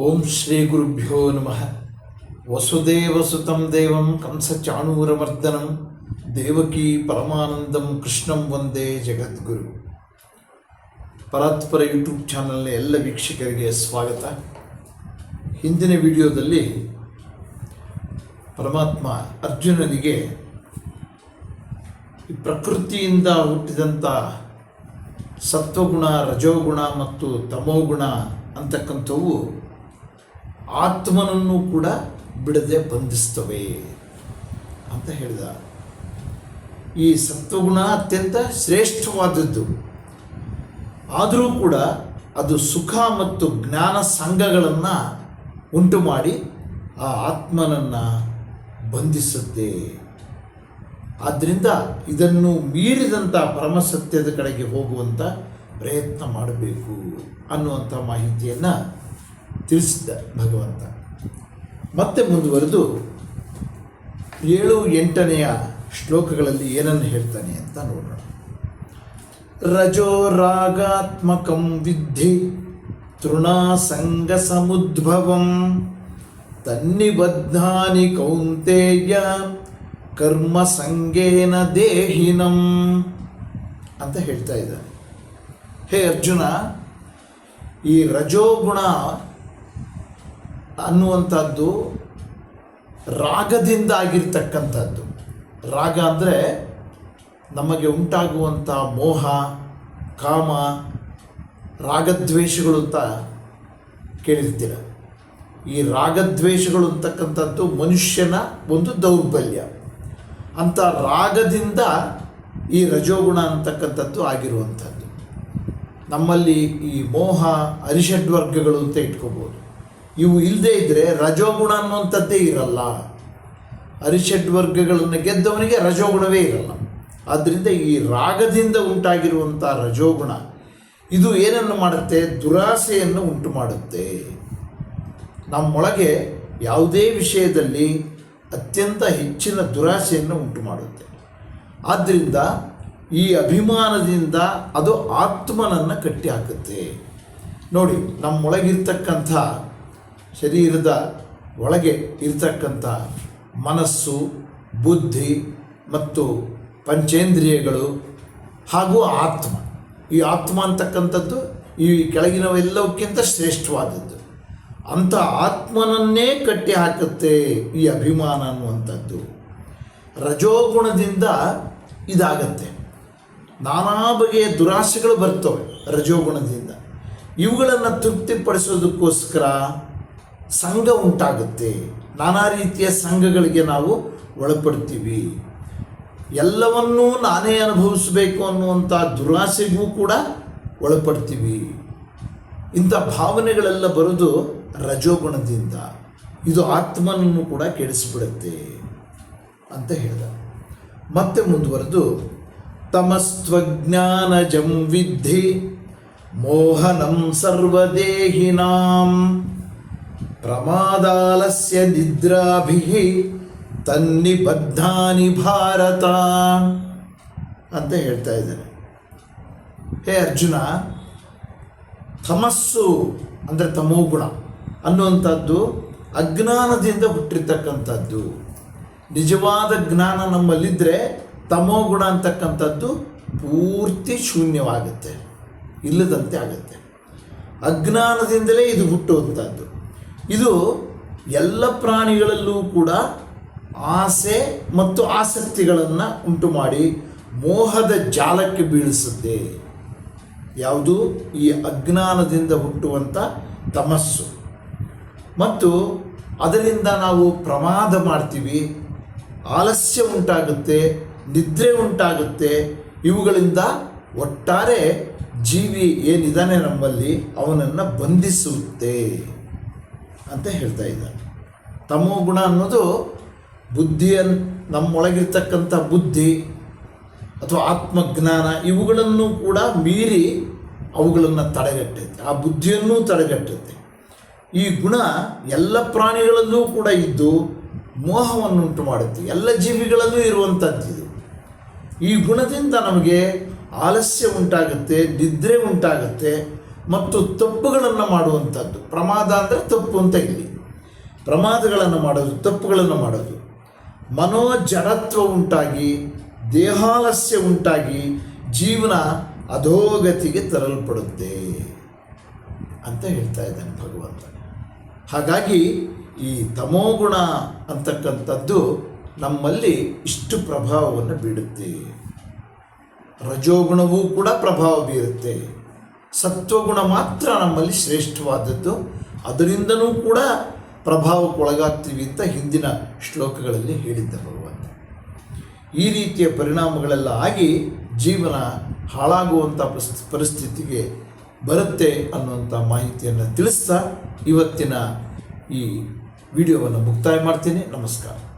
ಓಂ ಶ್ರೀ ಗುರುಭ್ಯೋ ನಮಃ. ವಸುದೇವಸುತಂ ದೇವಂ ಕಂಸಚಾಣೂರಮರ್ದನಂ ದೇವಕೀ ಪರಮಾನಂದಂ ಕೃಷ್ಣಂ ವಂದೇ ಜಗದ್ಗುರು. ಪರಾತ್ಪರ ಯೂಟ್ಯೂಬ್ ಚಾನಲ್ನ ಎಲ್ಲ ವೀಕ್ಷಕರಿಗೆ ಸ್ವಾಗತ. ಹಿಂದಿನ ವಿಡಿಯೋದಲ್ಲಿ ಪರಮಾತ್ಮ ಅರ್ಜುನನಿಗೆ ಈ ಪ್ರಕೃತಿಯಿಂದ ಹುಟ್ಟಿದಂಥ ಸತ್ವಗುಣ, ರಜೋಗುಣ ಮತ್ತು ತಮೋಗುಣ ಅಂತಕ್ಕಂಥವು ಆತ್ಮನನ್ನು ಕೂಡ ಬಿಡದೆ ಬಂಧಿಸ್ತವೆ ಅಂತ ಹೇಳಿದ. ಈ ಸತ್ವಗುಣ ಅತ್ಯಂತ ಶ್ರೇಷ್ಠವಾದದ್ದು, ಆದರೂ ಕೂಡ ಅದು ಸುಖ ಮತ್ತು ಜ್ಞಾನ ಸಂಘಗಳನ್ನು ಉಂಟು ಮಾಡಿ ಆ ಆತ್ಮನನ್ನು ಬಂಧಿಸುತ್ತೆ. ಆದ್ದರಿಂದ ಇದನ್ನು ಮೀರಿದಂಥ ಪರಮಸತ್ಯದ ಕಡೆಗೆ ಹೋಗುವಂಥ ಪ್ರಯತ್ನ ಮಾಡಬೇಕು ಅನ್ನುವಂಥ ಮಾಹಿತಿಯನ್ನು ತಿಳಿಸಿದ್ದ ಭಗವಂತ. ಮತ್ತೆ ಮುಂದುವರೆದು 7-8ನೇ ಶ್ಲೋಕಗಳಲ್ಲಿ ಏನನ್ನು ಹೇಳ್ತಾನೆ ಅಂತ ನೋಡೋಣ. ರಜೋ ರಾಗಾತ್ಮಕಂ ವಿದ್ಧಿ ತೃಣಾಸಂಗ ಸಮುದ್ಭವಂ ತನ್ನಿಬದ್ಧಾನಿ ಕೌಂತೇಯ ಕರ್ಮ ಸಂಗೇನ ದೇಹಿನಂ ಅಂತ ಹೇಳ್ತಾ ಇದ್ದಾನೆ. ಹೇ ಅರ್ಜುನ, ಈ ರಜೋಗುಣ ಅನ್ನುವಂಥದ್ದು ರಾಗದಿಂದ ಆಗಿರ್ತಕ್ಕಂಥದ್ದು. ರಾಗ ಅಂದರೆ ನಮಗೆ ಉಂಟಾಗುವಂಥ ಮೋಹ, ಕಾಮ, ರಾಗದ್ವೇಷಗಳು ಅಂತ ಕೇಳಿರ್ತೀರ. ಈ ರಾಗದ್ವೇಷಗಳು ಅಂತಕ್ಕಂಥದ್ದು ಮನುಷ್ಯನ ಒಂದು ದೌರ್ಬಲ್ಯ. ಅಂಥ ರಾಗದಿಂದ ಈ ರಜೋಗುಣ ಅಂತಕ್ಕಂಥದ್ದು ಆಗಿರುವಂಥದ್ದು. ನಮ್ಮಲ್ಲಿ ಈ ಮೋಹ, ಅರಿಷಡ್ವರ್ಗಗಳು ಅಂತ ಇಟ್ಕೋಬೋದು. ಇವು ಇಲ್ಲದೇ ಇದ್ದರೆ ರಜೋಗುಣ ಅನ್ನುವಂಥದ್ದೇ ಇರಲ್ಲ. ಅರಿಷಡ್ವರ್ಗಗಳನ್ನು ಗೆದ್ದವನಿಗೆ ರಜೋಗುಣವೇ ಇರಲ್ಲ. ಆದ್ದರಿಂದ ಈ ರಾಗದಿಂದ ಉಂಟಾಗಿರುವಂಥ ರಜೋಗುಣ ಇದು ಏನನ್ನು ಮಾಡುತ್ತೆ? ದುರಾಸೆಯನ್ನು ಉಂಟು ಮಾಡುತ್ತೆ. ನಮ್ಮೊಳಗೆ ಯಾವುದೇ ವಿಷಯದಲ್ಲಿ ಅತ್ಯಂತ ಹೆಚ್ಚಿನ ದುರಾಸೆಯನ್ನು ಉಂಟು ಮಾಡುತ್ತೆ. ಆದ್ದರಿಂದ ಈ ಅಭಿಮಾನದಿಂದ ಅದು ಆತ್ಮನನ್ನು ಕಟ್ಟಿ ಹಾಕುತ್ತೆ. ನೋಡಿ, ನಮ್ಮೊಳಗಿರ್ತಕ್ಕಂಥ ಶರೀರದ ಒಳಗೆ ಇರ್ತಕ್ಕಂಥ ಮನಸ್ಸು, ಬುದ್ಧಿ ಮತ್ತು ಪಂಚೇಂದ್ರಿಯಗಳು ಹಾಗೂ ಆತ್ಮ. ಈ ಆತ್ಮ ಅಂತಕ್ಕಂಥದ್ದು ಈ ಕೆಳಗಿನವೆಲ್ಲಕ್ಕಿಂತ ಶ್ರೇಷ್ಠವಾದದ್ದು. ಅಂಥ ಆತ್ಮನನ್ನೇ ಕಟ್ಟಿ ಹಾಕುತ್ತೆ ಈ ಅಭಿಮಾನ ಅನ್ನುವಂಥದ್ದು. ರಜೋಗುಣದಿಂದ ಇದಾಗತ್ತೆ. ನಾನಾ ಬಗೆಯ ದುರಾಸೆಗಳು ಬರ್ತವೆ ರಜೋಗುಣದಿಂದ. ಇವುಗಳನ್ನು ತೃಪ್ತಿಪಡಿಸೋದಕ್ಕೋಸ್ಕರ ಸಂಘ ಉಂಟಾಗುತ್ತೆ. ನಾನಾ ರೀತಿಯ ಸಂಘಗಳಿಗೆ ನಾವು ಒಳಪಡ್ತೀವಿ. ಎಲ್ಲವನ್ನೂ ನಾನೇ ಅನುಭವಿಸಬೇಕು ಅನ್ನುವಂಥ ದುರಾಸೆಗೂ ಕೂಡ ಒಳಪಡ್ತೀವಿ. ಇಂಥ ಭಾವನೆಗಳೆಲ್ಲ ಬರೋದು ರಜೋಗುಣದಿಂದ. ಇದು ಆತ್ಮನನ್ನು ಕೂಡ ಕೆಡಿಸಿಬಿಡುತ್ತೆ ಅಂತ ಹೇಳಿದ. ಮತ್ತೆ ಮುಂದುವರೆದು ತಮಸ್ತ್ವಜ್ಞಾನಜಂ ವಿದ್ಧಿ ಮೋಹನಂ ಸರ್ವದೇಹಿನಾಂ ಪ್ರಮಾದಾಲಸ್ಯ ನಿದ್ರಾಭಿಃ ತನ್ನಿಬದ್ಧಾನಿ ಭಾರತ ಅಂತ ಹೇಳ್ತಾ ಇದ್ದಾರೆ. ಹೇ ಅರ್ಜುನ, ತಮಸ್ಸು ಅಂದರೆ ತಮೋಗುಣ ಅನ್ನುವಂಥದ್ದು ಅಜ್ಞಾನದಿಂದ ಹುಟ್ಟಿರ್ತಕ್ಕಂಥದ್ದು. ನಿಜವಾದ ಜ್ಞಾನ ನಮ್ಮಲ್ಲಿದ್ದರೆ ತಮೋಗುಣ ಅಂತಕ್ಕಂಥದ್ದು ಪೂರ್ತಿ ಶೂನ್ಯವಾಗುತ್ತೆ, ಇಲ್ಲದಂತೆ ಆಗುತ್ತೆ. ಅಜ್ಞಾನದಿಂದಲೇ ಇದು ಹುಟ್ಟುವಂಥದ್ದು. ಇದು ಎಲ್ಲ ಪ್ರಾಣಿಗಳಲ್ಲೂ ಕೂಡ ಆಸೆ ಮತ್ತು ಆಸಕ್ತಿಗಳನ್ನು ಉಂಟು ಮಾಡಿ ಮೋಹದ ಜಾಲಕ್ಕೆ ಬೀಳಿಸುತ್ತೆ. ಯಾವುದು? ಈ ಅಜ್ಞಾನದಿಂದ ಹುಟ್ಟುವಂಥ ತಮಸ್ಸು. ಮತ್ತು ಅದರಿಂದ ನಾವು ಪ್ರಮಾದ ಮಾಡ್ತೀವಿ, ಆಲಸ್ಯ ಉಂಟಾಗುತ್ತೆ, ನಿದ್ರೆ ಉಂಟಾಗುತ್ತೆ. ಇವುಗಳಿಂದ ಒಟ್ಟಾರೆ ಜೀವಿ ಏನಿದ್ದಾನೆ ನಮ್ಮಲ್ಲಿ ಅವನನ್ನು ಬಂಧಿಸುತ್ತೆ ಅಂತ ಹೇಳ್ತಾ ಇದ್ದಾನೆ. ತಮೋಗುಣ ಅನ್ನೋದು ನಮ್ಮೊಳಗಿರ್ತಕ್ಕಂಥ ಬುದ್ಧಿ ಅಥವಾ ಆತ್ಮಜ್ಞಾನ ಇವುಗಳನ್ನು ಕೂಡ ಮೀರಿ ಅವುಗಳನ್ನು ತಡೆಗಟ್ಟುತ್ತೆ. ಆ ಬುದ್ಧಿಯನ್ನೂ ತಡೆಗಟ್ಟುತ್ತೆ. ಈ ಗುಣ ಎಲ್ಲ ಪ್ರಾಣಿಗಳಲ್ಲೂ ಕೂಡ ಇದ್ದು ಮೋಹವನ್ನುಂಟು ಮಾಡುತ್ತೆ. ಎಲ್ಲ ಜೀವಿಗಳಲ್ಲೂ ಇರುವಂಥದ್ದು. ಈ ಗುಣದಿಂದ ನಮಗೆ ಆಲಸ್ಯ ಉಂಟಾಗುತ್ತೆ, ನಿದ್ರೆ ಉಂಟಾಗುತ್ತೆ, ಮತ್ತು ತಪ್ಪುಗಳನ್ನು ಮಾಡುವಂಥದ್ದು. ಪ್ರಮಾದ ಅಂದರೆ ತಪ್ಪು ಅಂತ ಇಲ್ಲಿ. ಪ್ರಮಾದಗಳನ್ನು ಮಾಡೋದು, ತಪ್ಪುಗಳನ್ನು ಮಾಡೋದು, ಮನೋಜಡತ್ವ ಉಂಟಾಗಿ ದೇಹಾಲಸ್ಯ ಉಂಟಾಗಿ ಜೀವನ ಅಧೋಗತಿಗೆ ತರಲ್ಪಡುತ್ತೆ ಅಂತ ಹೇಳ್ತಾ ಇದ್ದಾನೆ ಭಗವಂತ. ಹಾಗಾಗಿ ಈ ತಮೋಗುಣ ಅಂತಕ್ಕಂಥದ್ದು ನಮ್ಮಲ್ಲಿ ಇಷ್ಟು ಪ್ರಭಾವವನ್ನು ಬೀಳುತ್ತೆ. ರಜೋಗುಣವೂ ಕೂಡ ಪ್ರಭಾವ ಬೀರುತ್ತೆ. ಸತ್ವಗುಣ ಮಾತ್ರ ನಮ್ಮಲ್ಲಿ ಶ್ರೇಷ್ಠವಾದದ್ದು. ಅದರಿಂದನೂ ಕೂಡ ಪ್ರಭಾವಕ್ಕೊಳಗಾಗ್ತೀವಿ ಅಂತ ಹಿಂದಿನ ಶ್ಲೋಕಗಳಲ್ಲಿ ಹೇಳಿದ್ದ ಭಗವಂತ. ಈ ರೀತಿಯ ಪರಿಣಾಮಗಳೆಲ್ಲ ಆಗಿ ಜೀವನ ಹಾಳಾಗುವಂಥ ಪರಿಸ್ಥಿತಿಗೆ ಬರುತ್ತೆ ಅನ್ನುವಂಥ ಮಾಹಿತಿಯನ್ನು ತಿಳಿಸ್ತಾ ಇವತ್ತಿನ ಈ ವಿಡಿಯೋವನ್ನು ಮುಕ್ತಾಯ ಮಾಡ್ತೀನಿ. ನಮಸ್ಕಾರ.